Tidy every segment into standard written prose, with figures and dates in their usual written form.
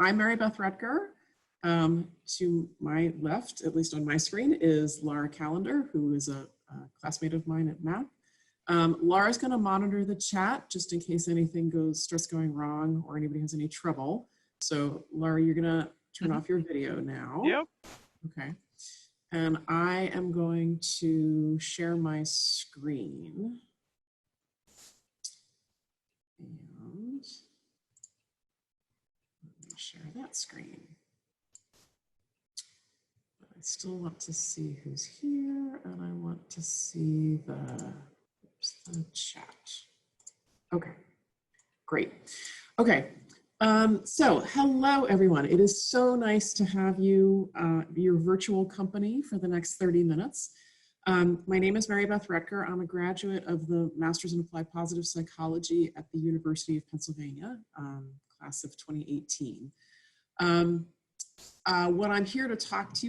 I'm Beth Rettger. To my left, at least on my screen, is Laura Callender, who is a classmate of mine at MAPP. Laura's going to monitor the chat just in case anything starts going wrong or anybody has any trouble. So Laura, you're going to turn off your video now. Yep. Okay. And I am going to share my screen. And let me share that screen. But I still want to see who's here, and I want to see the chat. Okay, great. Okay, so hello everyone. It is so nice to have you, your virtual company for the next 30 minutes. My name is Beth Rettger. I'm a graduate of the Master's in Applied Positive Psychology at the University of Pennsylvania, class of 2018. What I'm here to talk to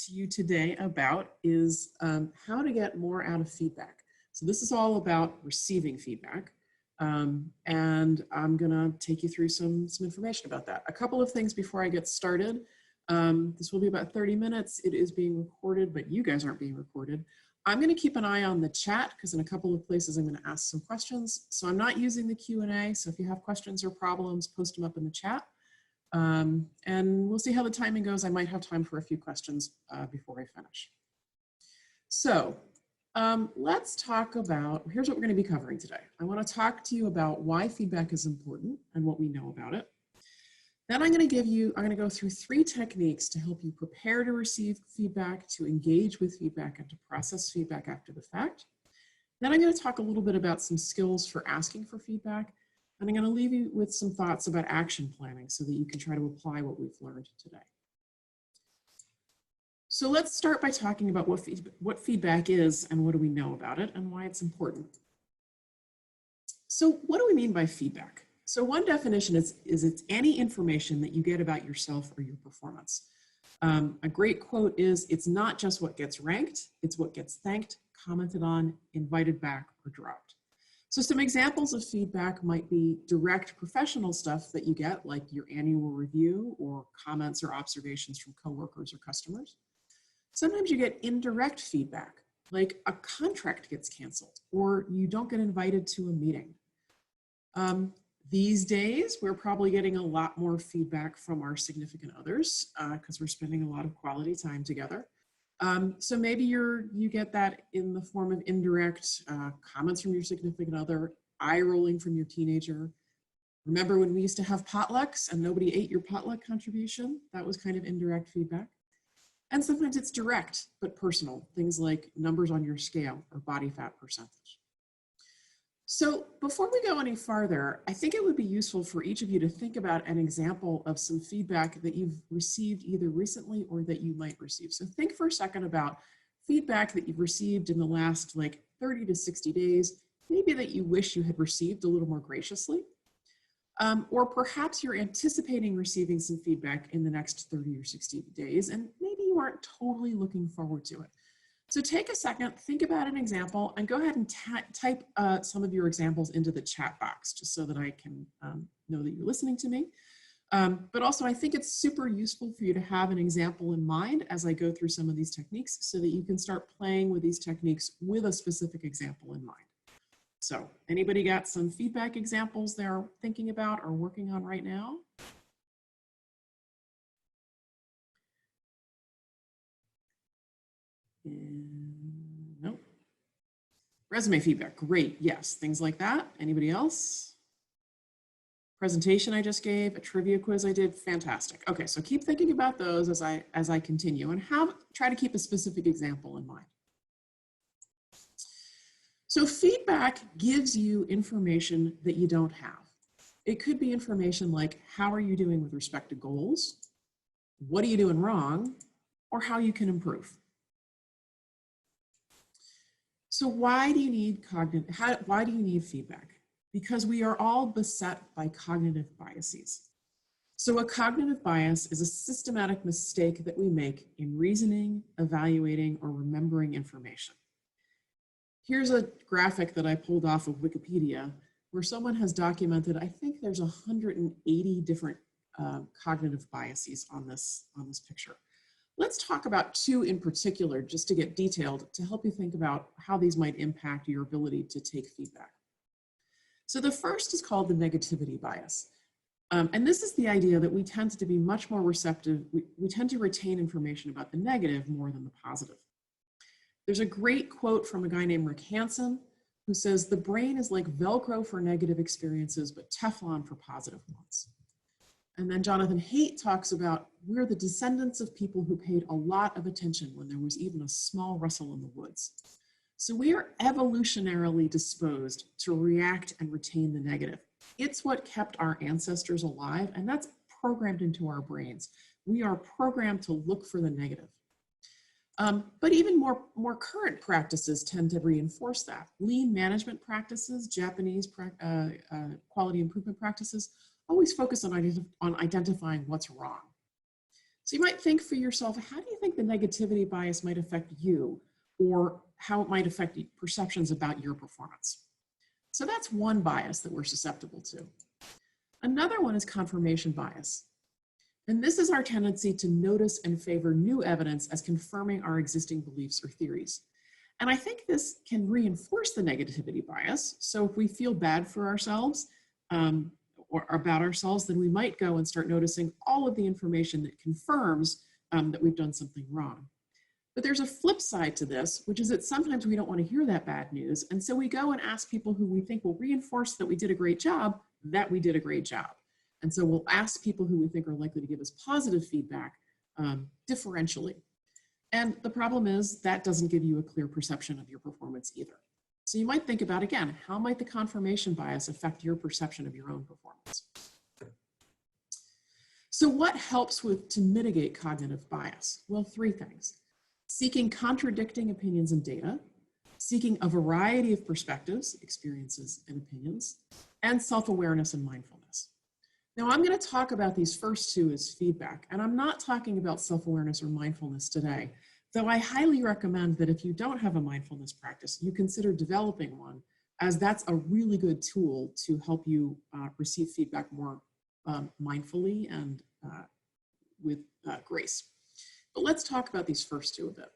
you today about is how to get more out of feedback. So this is all about receiving feedback, and I'm gonna take you through some information about that. A couple of things before I get started. This will be about 30 minutes. It is being recorded, but you guys aren't being recorded. I'm going to keep an eye on the chat because in a couple of places I'm going to ask some questions. So I'm not using the Q&A. So if you have questions or problems, post them up in the chat. And we'll see how the timing goes. I might have time for a few questions before I finish. So let's talk about, here's what we're going to be covering today. I want to talk to you about why feedback is important and what we know about it. Then I'm going to go through 3 techniques to help you prepare to receive feedback, to engage with feedback, and to process feedback after the fact. Then I'm going to talk a little bit about some skills for asking for feedback. And I'm going to leave you with some thoughts about action planning so that you can try to apply what we've learned today. So let's start by talking about what feedback is and what do we know about it and why it's important. So what do we mean by feedback? So one definition is it's any information that you get about yourself or your performance. A great quote is, it's not just what gets ranked, it's what gets thanked, commented on, invited back, or dropped. So some examples of feedback might be direct professional stuff that you get, like your annual review or comments or observations from coworkers or customers. Sometimes you get indirect feedback, like a contract gets canceled or you don't get invited to a meeting. These days, we're probably getting a lot more feedback from our significant others because we're spending a lot of quality time together. So maybe you get that in the form of indirect comments from your significant other, eye rolling from your teenager. Remember when we used to have potlucks and nobody ate your potluck contribution? That was kind of indirect feedback. And sometimes it's direct but personal, things like numbers on your scale or body fat percentage. So before we go any farther, I think it would be useful for each of you to think about an example of some feedback that you've received either recently or that you might receive. So think for a second about feedback that you've received in the last 30 to 60 days, maybe that you wish you had received a little more graciously. Or perhaps you're anticipating receiving some feedback in the next 30 or 60 days, and maybe you aren't totally looking forward to it. So take a second, think about an example, and go ahead and type some of your examples into the chat box, just so that I can know that you're listening to me. But also, I think it's super useful for you to have an example in mind as I go through some of these techniques so that you can start playing with these techniques with a specific example in mind. So anybody got some feedback examples they're thinking about or working on right now? Nope. Resume feedback, great, yes, things like that. Anybody else? Presentation I just gave, a trivia quiz I did, fantastic. Okay, so keep thinking about those as I continue and try to keep a specific example in mind. So feedback gives you information that you don't have. It could be information like, how are you doing with respect to goals? What are you doing wrong? Or how you can improve. So why do you need feedback? Because we are all beset by cognitive biases. So a cognitive bias is a systematic mistake that we make in reasoning, evaluating, or remembering information. Here's a graphic that I pulled off of Wikipedia where someone has documented, I think there's 180 different cognitive biases on this picture. Let's talk about two in particular, just to get detailed, to help you think about how these might impact your ability to take feedback. So the first is called the negativity bias. And this is the idea that we tend to be much more receptive. We tend to retain information about the negative more than the positive. There's a great quote from a guy named Rick Hansen who says, "The brain is like Velcro for negative experiences, but Teflon for positive ones." And then Jonathan Haidt talks about, "We're the descendants of people who paid a lot of attention when there was even a small rustle in the woods." So we are evolutionarily disposed to react and retain the negative. It's what kept our ancestors alive, and that's programmed into our brains. We are programmed to look for the negative. But even more current practices tend to reinforce that. Lean management practices, Japanese quality improvement practices, always focus on identifying what's wrong. So you might think for yourself, how do you think the negativity bias might affect you, or how it might affect perceptions about your performance? So that's one bias that we're susceptible to. Another one is confirmation bias. And this is our tendency to notice and favor new evidence as confirming our existing beliefs or theories. And I think this can reinforce the negativity bias. So if we feel bad for ourselves or about ourselves, then we might go and start noticing all of the information that confirms that we've done something wrong. But there's a flip side to this, which is that sometimes we don't want to hear that bad news. And so we go and ask people who we think will reinforce that we did a great job, that we did a great job. And so we'll ask people who we think are likely to give us positive feedback differentially. And the problem is that doesn't give you a clear perception of your performance either. So you might think about, again, how might the confirmation bias affect your perception of your own performance? So what helps to mitigate cognitive bias? Well, three things. Seeking contradicting opinions and data, seeking a variety of perspectives, experiences, and opinions, and self-awareness and mindfulness. Now, I'm going to talk about these first two as feedback, and I'm not talking about self-awareness or mindfulness today, though I highly recommend that if you don't have a mindfulness practice, you consider developing one, as that's a really good tool to help you receive feedback more mindfully and with grace. But let's talk about these first two a bit.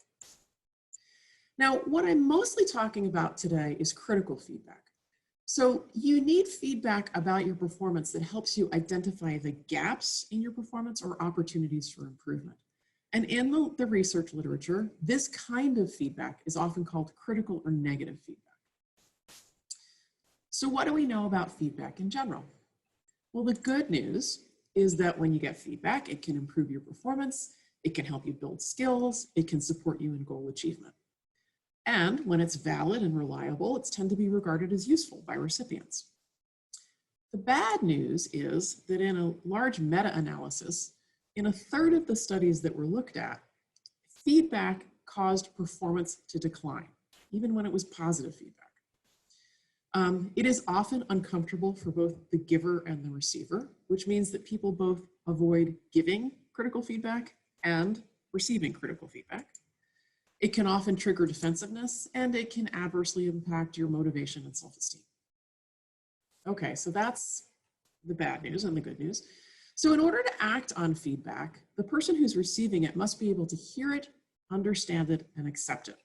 Now, what I'm mostly talking about today is critical feedback. So you need feedback about your performance that helps you identify the gaps in your performance or opportunities for improvement. And in the research literature, this kind of feedback is often called critical or negative feedback. So what do we know about feedback in general? Well, the good news is that when you get feedback, it can improve your performance, it can help you build skills, it can support you in goal achievement. And when it's valid and reliable, it's tend to be regarded as useful by recipients. The bad news is that in a large meta-analysis, in a third of the studies that were looked at, feedback caused performance to decline, even when it was positive feedback. It is often uncomfortable for both the giver and the receiver, which means that people both avoid giving critical feedback and receiving critical feedback. It can often trigger defensiveness, and it can adversely impact your motivation and self-esteem. Okay, so that's the bad news and the good news. So in order to act on feedback, the person who's receiving it must be able to hear it, understand it, and accept it.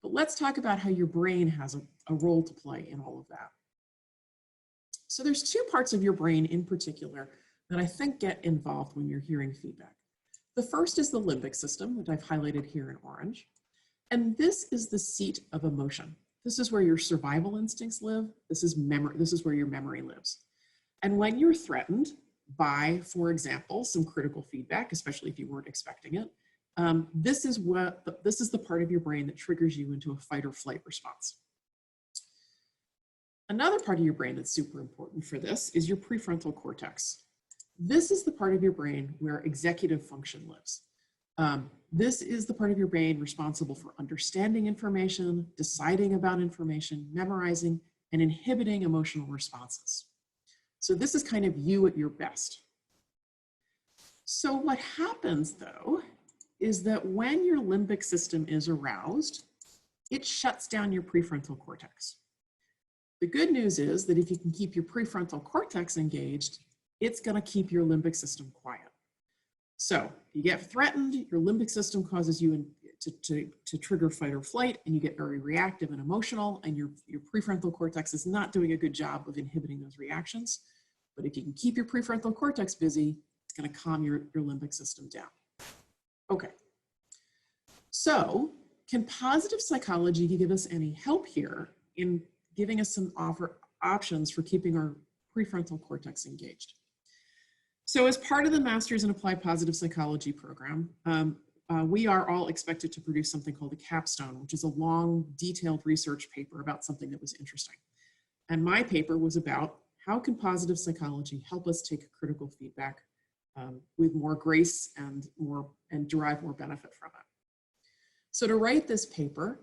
But let's talk about how your brain has a role to play in all of that. So there's two parts of your brain in particular that I think get involved when you're hearing feedback. The first is the limbic system, which I've highlighted here in orange. And this is the seat of emotion. This is where your survival instincts live. This is where your memory lives. And when you're threatened by, for example, some critical feedback, especially if you weren't expecting it, this is the part of your brain that triggers you into a fight or flight response. Another part of your brain that's super important for this is your prefrontal cortex. This is the part of your brain where executive function lives. This is the part of your brain responsible for understanding information, deciding about information, memorizing, and inhibiting emotional responses. So this is kind of you at your best. So what happens, though, is that when your limbic system is aroused, it shuts down your prefrontal cortex. The good news is that if you can keep your prefrontal cortex engaged, it's going to keep your limbic system quiet. So you get threatened, your limbic system causes you to trigger fight or flight, and you get very reactive and emotional, and your prefrontal cortex is not doing a good job of inhibiting those reactions. But if you can keep your prefrontal cortex busy, it's going to calm your limbic system down. Okay. So can positive psychology give us any help here in giving us some options for keeping our prefrontal cortex engaged? So as part of the Masters in Applied Positive Psychology program, we are all expected to produce something called a capstone, which is a long, detailed research paper about something that was interesting. And my paper was about how can positive psychology help us take critical feedback with more grace and derive more benefit from it. So to write this paper,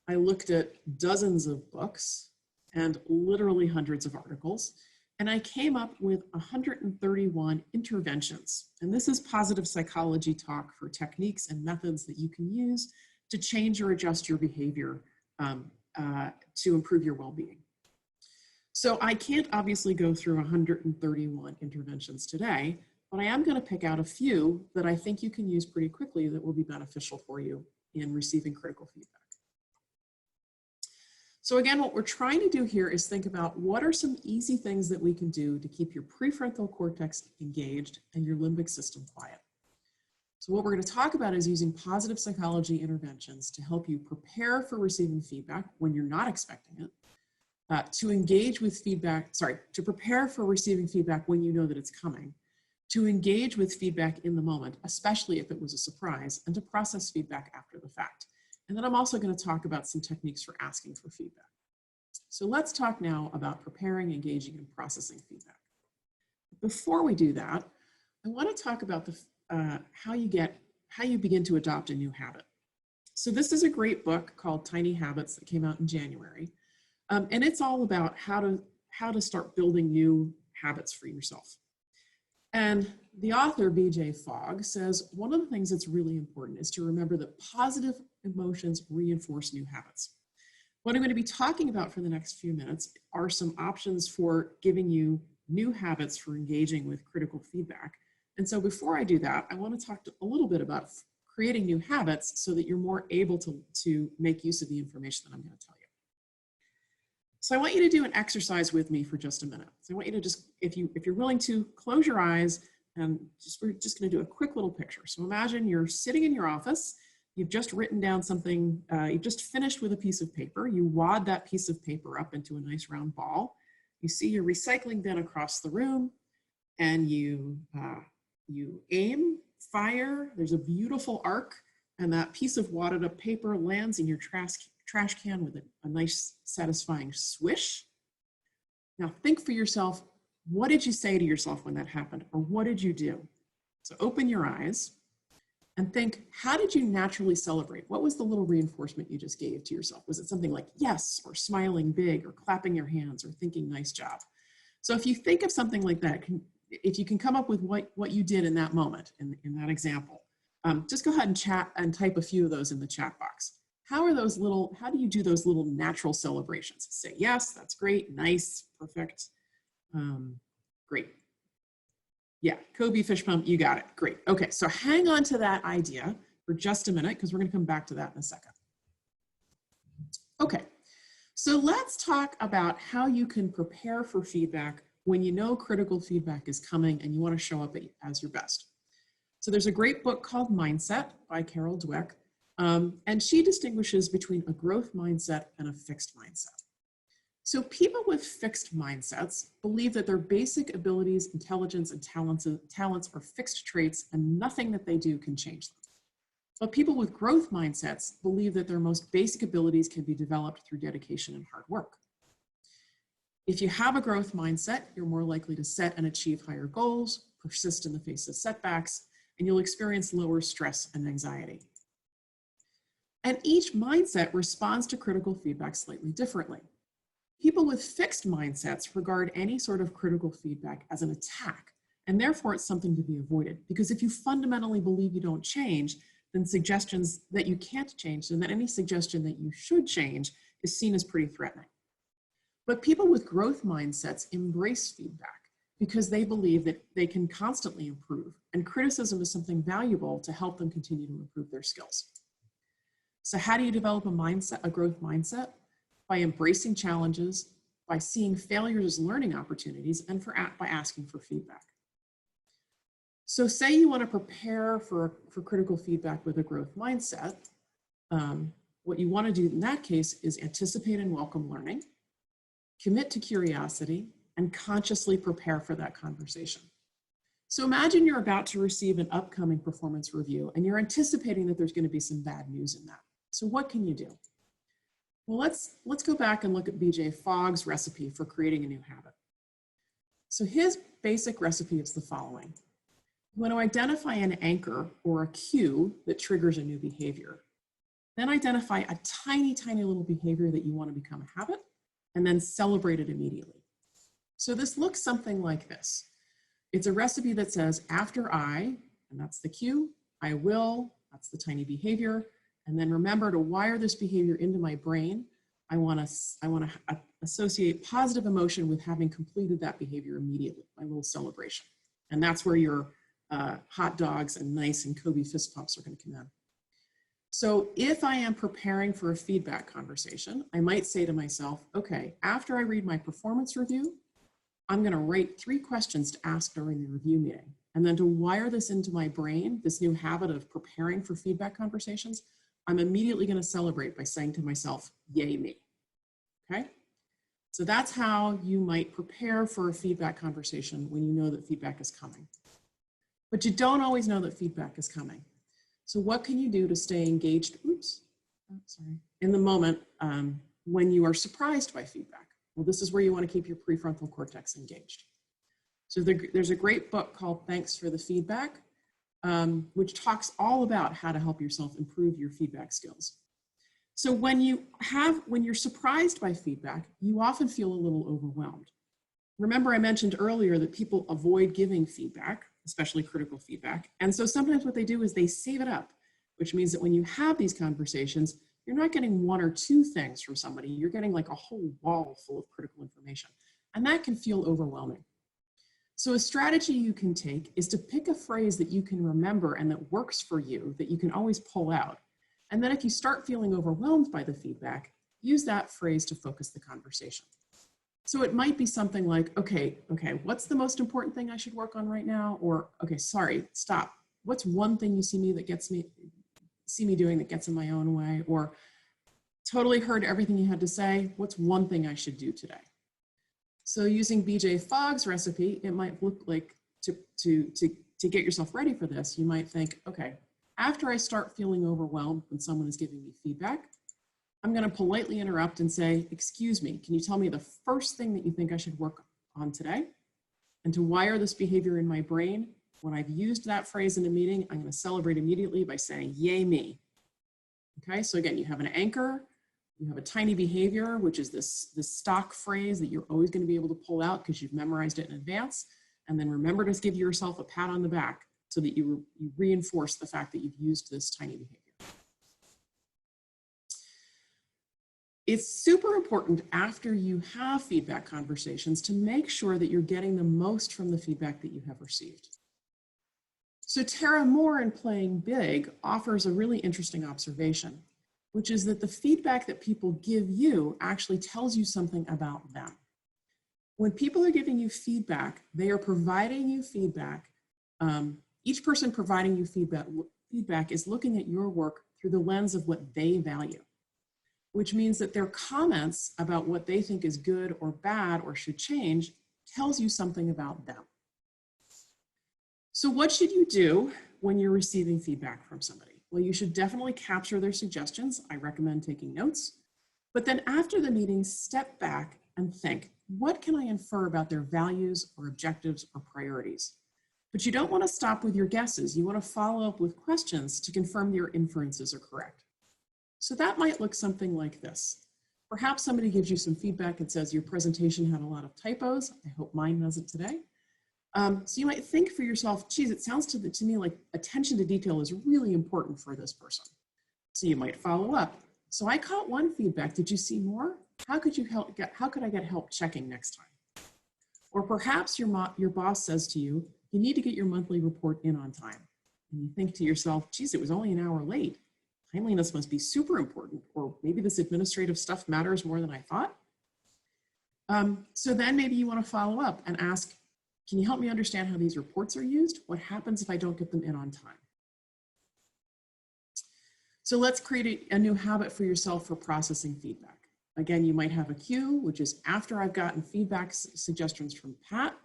I looked at dozens of books and literally hundreds of articles, and I came up with 131 interventions. And this is positive psychology talk for techniques and methods that you can use to change or adjust your behavior to improve your well-being. So I can't obviously go through 131 interventions today, but I am going to pick out a few that I think you can use pretty quickly that will be beneficial for you in receiving critical feedback. So again, what we're trying to do here is think about what are some easy things that we can do to keep your prefrontal cortex engaged and your limbic system quiet. So what we're going to talk about is using positive psychology interventions to help you prepare for receiving feedback when you're not expecting it, to engage with feedback, to prepare for receiving feedback when you know that it's coming, to engage with feedback in the moment, especially if it was a surprise, and to process feedback after the fact. And then I'm also going to talk about some techniques for asking for feedback. So let's talk now about preparing, engaging, and processing feedback. Before we do that, I want to talk about how you begin to adopt a new habit. So this is a great book called Tiny Habits that came out in January. And it's all about how to start building new habits for yourself. And the author, BJ Fogg, says one of the things that's really important is to remember that positive emotions reinforce new habits. What I'm going to be talking about for the next few minutes are some options for giving you new habits for engaging with critical feedback. And so before I do that, I want to talk a little bit about creating new habits so that you're more able to make use of the information that I'm going to tell you. So I want you to do an exercise with me for just a minute. So I want you to just, if you're willing to, close your eyes and we're just going to do a quick little picture. So imagine you're sitting in your office, you've just written down something, you've just finished with a piece of paper, you wad that piece of paper up into a nice round ball, you see your recycling bin across the room, and you aim, fire, there's a beautiful arc, and that piece of wadded up paper lands in your trash can with a nice satisfying swish. Now think for yourself, what did you say to yourself when that happened, or what did you do? So open your eyes and think, how did you naturally celebrate? What was the little reinforcement you just gave to yourself? Was it something like yes, or smiling big, or clapping your hands, or thinking nice job? So if you think of something like that, if you can come up with what you did in that moment, in that example, just go ahead and chat and type a few of those in the chat box. How do you do those little natural celebrations? Say, yes, that's great, nice, perfect, great. Yeah, Kobe fish pump, you got it, great. Okay, so hang on to that idea for just a minute because we're gonna come back to that in a second. Okay, so let's talk about how you can prepare for feedback when you know critical feedback is coming and you wanna show up as your best. So there's a great book called Mindset by Carol Dweck. And she distinguishes between a growth mindset and a fixed mindset. So people with fixed mindsets believe that their basic abilities, intelligence, and talents are fixed traits and nothing that they do can change them. But people with growth mindsets believe that their most basic abilities can be developed through dedication and hard work. If you have a growth mindset, you're more likely to set and achieve higher goals, persist in the face of setbacks, and you'll experience lower stress and anxiety. And each mindset responds to critical feedback slightly differently. People with fixed mindsets regard any sort of critical feedback as an attack, and therefore it's something to be avoided. Because if you fundamentally believe you don't change, then suggestions that you can't change, and that any suggestion that you should change is seen as pretty threatening. But people with growth mindsets embrace feedback, because they believe that they can constantly improve, and criticism is something valuable to help them continue to improve their skills. So how do you develop a mindset, a growth mindset? By embracing challenges, by seeing failures as learning opportunities, and by asking for feedback. So say you want to prepare for critical feedback with a growth mindset. What you want to do in that case is anticipate and welcome learning, commit to curiosity, and consciously prepare for that conversation. So imagine you're about to receive an upcoming performance review and you're anticipating that there's going to be some bad news in that. So what can you do? Well, let's go back and look at BJ Fogg's recipe for creating a new habit. So his basic recipe is the following. You want to identify an anchor or a cue that triggers a new behavior. Then identify a tiny, tiny little behavior that you want to become a habit, and then celebrate it immediately. So this looks something like this. It's a recipe that says, after I, and that's the cue, I will, that's the tiny behavior, and then remember to wire this behavior into my brain. I want to associate positive emotion with having completed that behavior immediately, my little celebration. And that's where your hot dogs and nice and Kobe fist pumps are going to come in. So if I am preparing for a feedback conversation, I might say to myself, okay, after I read my performance review, I'm going to write 3 questions to ask during the review meeting. And then to wire this into my brain, this new habit of preparing for feedback conversations, I'm immediately going to celebrate by saying to myself, yay me. Okay? So that's how you might prepare for a feedback conversation when you know that feedback is coming. But you don't always know that feedback is coming. So what can you do to stay engaged, in the moment when you are surprised by feedback? Well, this is where you want to keep your prefrontal cortex engaged. So there's a great book called Thanks for the Feedback, which talks all about how to help yourself improve your feedback skills. So when you're surprised by feedback, you often feel a little overwhelmed. Remember, I mentioned earlier that people avoid giving feedback, especially critical feedback. And so sometimes what they do is they save it up, which means that when you have these conversations, you're not getting 1 or 2 things from somebody, you're getting like a whole wall full of critical information. And that can feel overwhelming. So a strategy you can take is to pick a phrase that you can remember and that works for you, that you can always pull out. And then if you start feeling overwhelmed by the feedback, use that phrase to focus the conversation. So it might be something like, okay, what's the most important thing I should work on right now? Or, okay, sorry, stop. What's one thing you see me doing that gets in my own way? Or totally heard everything you had to say. What's one thing I should do today? So using BJ Fogg's recipe, it might look like to get yourself ready for this, you might think, okay, after I start feeling overwhelmed when someone is giving me feedback, I'm going to politely interrupt and say, excuse me, can you tell me the first thing that you think I should work on today? And to wire this behavior in my brain, when I've used that phrase in a meeting, I'm going to celebrate immediately by saying, yay me. Okay, so again, you have an anchor, you have a tiny behavior, which is this stock phrase that you're always going to be able to pull out because you've memorized it in advance. And then remember to give yourself a pat on the back so that you reinforce the fact that you've used this tiny behavior. It's super important after you have feedback conversations to make sure that you're getting the most from the feedback that you have received. So Tara Moore in Playing Big offers a really interesting observation, which is that the feedback that people give you actually tells you something about them. When people are giving you feedback, they are providing you feedback. Each person providing you feedback is looking at your work through the lens of what they value, which means that their comments about what they think is good or bad or should change tells you something about them. So what should you do when you're receiving feedback from somebody? Well, you should definitely capture their suggestions. I recommend taking notes. But then after the meeting, step back and think, what can I infer about their values or objectives or priorities? But you don't want to stop with your guesses. You want to follow up with questions to confirm your inferences are correct. So that might look something like this. Perhaps somebody gives you some feedback and says your presentation had a lot of typos. I hope mine doesn't today. So you might think for yourself, geez, it sounds to me like attention to detail is really important for this person. So you might follow up. So I caught one feedback. Did you see more? How could I get help checking next time? Or perhaps your boss says to you, you need to get your monthly report in on time. And you think to yourself, geez, it was only an hour late. Timeliness must be super important, or maybe this administrative stuff matters more than I thought. So then maybe you want to follow up and ask, can you help me understand how these reports are used? What happens if I don't get them in on time? So let's create a new habit for yourself for processing feedback. Again, you might have a cue, which is after I've gotten feedback suggestions from Pat,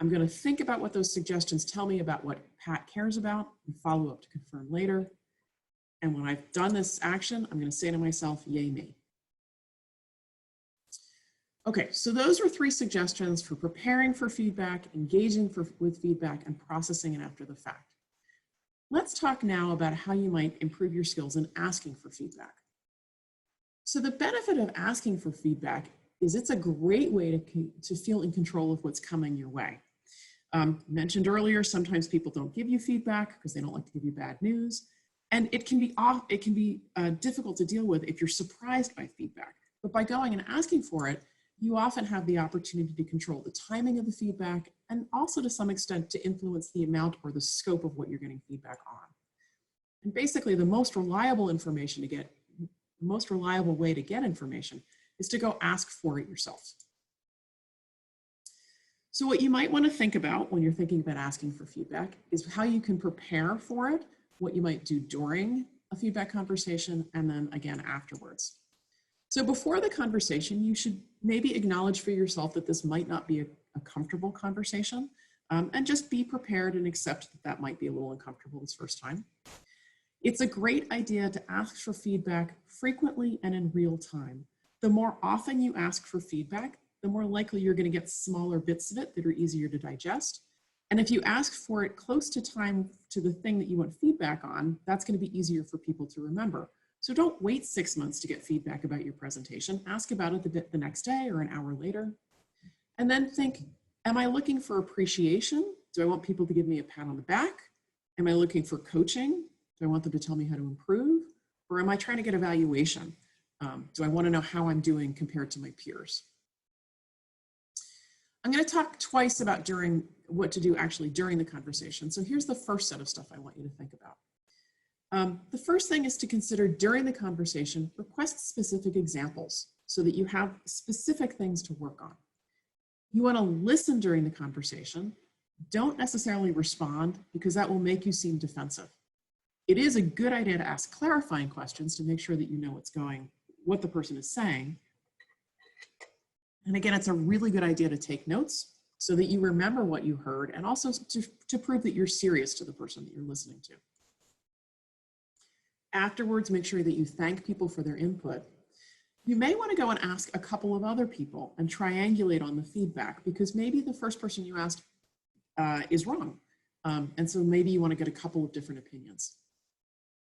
I'm going to think about what those suggestions tell me about what Pat cares about and follow up to confirm later. And when I've done this action, I'm going to say to myself, yay me. Okay, so those are 3 suggestions for preparing for feedback, engaging with feedback, and processing it after the fact. Let's talk now about how you might improve your skills in asking for feedback. So the benefit of asking for feedback is it's a great way to feel in control of what's coming your way. Mentioned earlier, sometimes people don't give you feedback because they don't like to give you bad news. And it can be difficult to deal with if you're surprised by feedback. But by going and asking for it, you often have the opportunity to control the timing of the feedback and also to some extent to influence the amount or the scope of what you're getting feedback on. And basically the most reliable way to get information is to go ask for it yourself. So what you might want to think about when you're thinking about asking for feedback is how you can prepare for it, what you might do during a feedback conversation, and then again afterwards. So before the conversation, you should maybe acknowledge for yourself that this might not be a comfortable conversation, and just be prepared and accept that that might be a little uncomfortable this first time. It's a great idea to ask for feedback frequently and in real time. The more often you ask for feedback, the more likely you're going to get smaller bits of it that are easier to digest. And if you ask for it close to time to the thing that you want feedback on, that's going to be easier for people to remember. So don't wait 6 months to get feedback about your presentation. Ask about it the next day or an hour later. And then think, am I looking for appreciation? Do I want people to give me a pat on the back? Am I looking for coaching? Do I want them to tell me how to improve? Or am I trying to get evaluation? Do I want to know how I'm doing compared to my peers? I'm going to talk twice about what to do actually during the conversation. So here's the first set of stuff I want you to think about. The first thing is to consider during the conversation, request specific examples so that you have specific things to work on. You want to listen during the conversation. Don't necessarily respond because that will make you seem defensive. It is a good idea to ask clarifying questions to make sure that you know what the person is saying. And again, it's a really good idea to take notes so that you remember what you heard and also to prove that you're serious to the person that you're listening to. Afterwards, make sure that you thank people for their input. You may want to go and ask a couple of other people and triangulate on the feedback because maybe the first person you asked is wrong. And so maybe you want to get a couple of different opinions.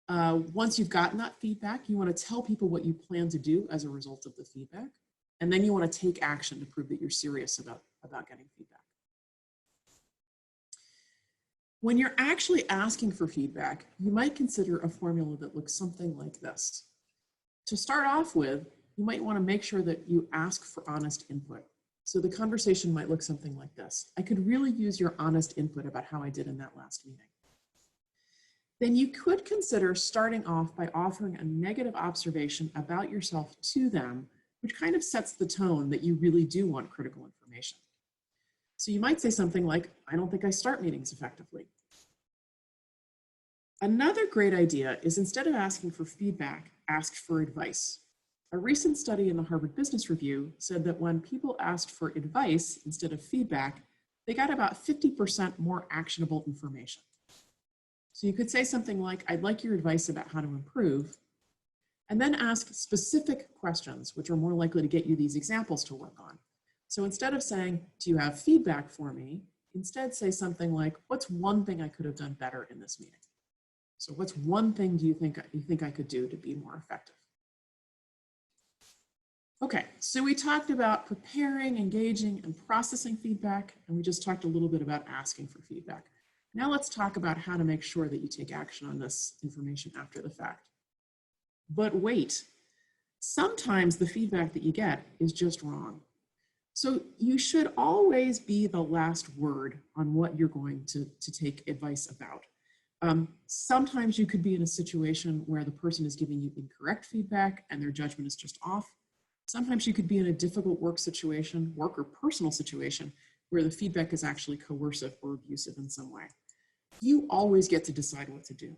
Once you've gotten that feedback, you want to tell people what you plan to do as a result of the feedback. And then you want to take action to prove that you're serious about getting feedback. When you're actually asking for feedback, you might consider a formula that looks something like this. To start off with, you might want to make sure that you ask for honest input. So the conversation might look something like this. I could really use your honest input about how I did in that last meeting. Then you could consider starting off by offering a negative observation about yourself to them, which kind of sets the tone that you really do want critical information. So you might say something like, I don't think I start meetings effectively. Another great idea is instead of asking for feedback, ask for advice. A recent study in the Harvard Business Review said that when people asked for advice instead of feedback, they got about 50% more actionable information. So you could say something like, I'd like your advice about how to improve, and then ask specific questions, which are more likely to get you these examples to work on. So instead of saying, do you have feedback for me? Instead say something like, what's one thing I could have done better in this meeting? So what's one thing do you think I could do to be more effective? Okay, so we talked about preparing, engaging, and processing feedback, and we just talked a little bit about asking for feedback. Now let's talk about how to make sure that you take action on this information after the fact. But wait, sometimes the feedback that you get is just wrong. So you should always be the last word on what you're going to take advice about. Sometimes you could be in a situation where the person is giving you incorrect feedback and their judgment is just off. Sometimes you could be in a difficult work situation, work or personal situation, where the feedback is actually coercive or abusive in some way. You always get to decide what to do.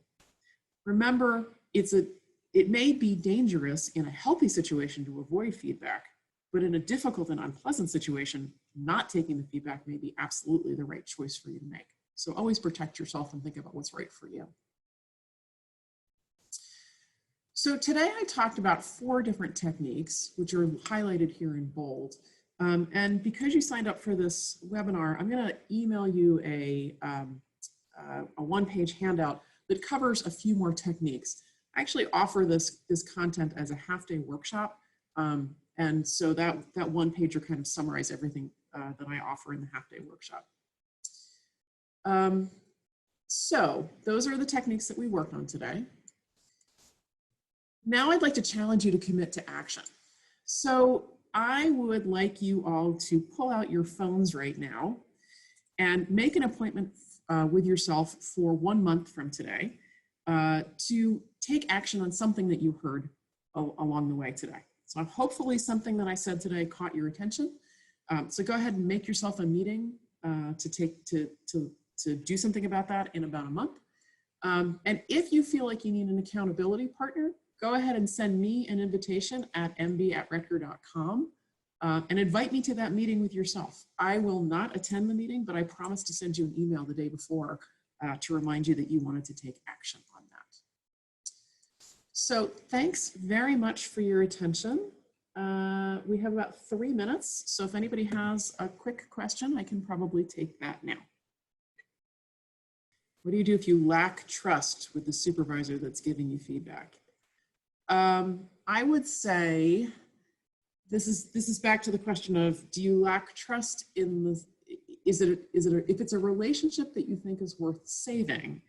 Remember, it may be dangerous in a healthy situation to avoid feedback, but in a difficult and unpleasant situation, not taking the feedback may be absolutely the right choice for you to make. So always protect yourself and think about what's right for you. So today I talked about 4 different techniques, which are highlighted here in bold. And because you signed up for this webinar, I'm going to email you a one-page handout that covers a few more techniques. I actually offer this content as a half-day workshop. And so that one page will kind of summarize everything that I offer in the half-day workshop. So those are the techniques that we worked on today. Now I'd like to challenge you to commit to action. So I would like you all to pull out your phones right now and make an appointment with yourself for 1 month from today to take action on something that you heard along the way today. So hopefully something that I said today caught your attention. So go ahead and make yourself a meeting to do something about that in about a month. And if you feel like you need an accountability partner, go ahead and send me an invitation at mb@rettger.com and invite me to that meeting with yourself. I will not attend the meeting, but I promise to send you an email the day before to remind you that you wanted to take action on that. So thanks very much for your attention. We have about 3 minutes. So if anybody has a quick question, I can probably take that now. What do you do if you lack trust with the supervisor that's giving you feedback? I would say this is back to the question of, do you lack trust in the, if it's a relationship that you think is worth saving,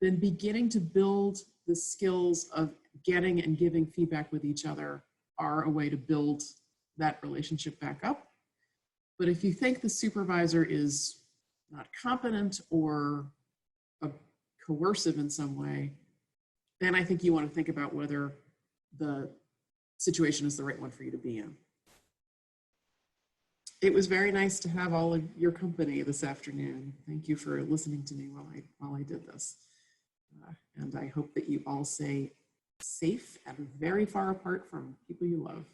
then beginning to build the skills of getting and giving feedback with each other are a way to build that relationship back up. But if you think the supervisor is not competent or coercive in some way, then I think you want to think about whether the situation is the right one for you to be in. It was very nice to have all of your company this afternoon. Thank you for listening to me while I did this. And I hope that you all stay safe and very far apart from people you love.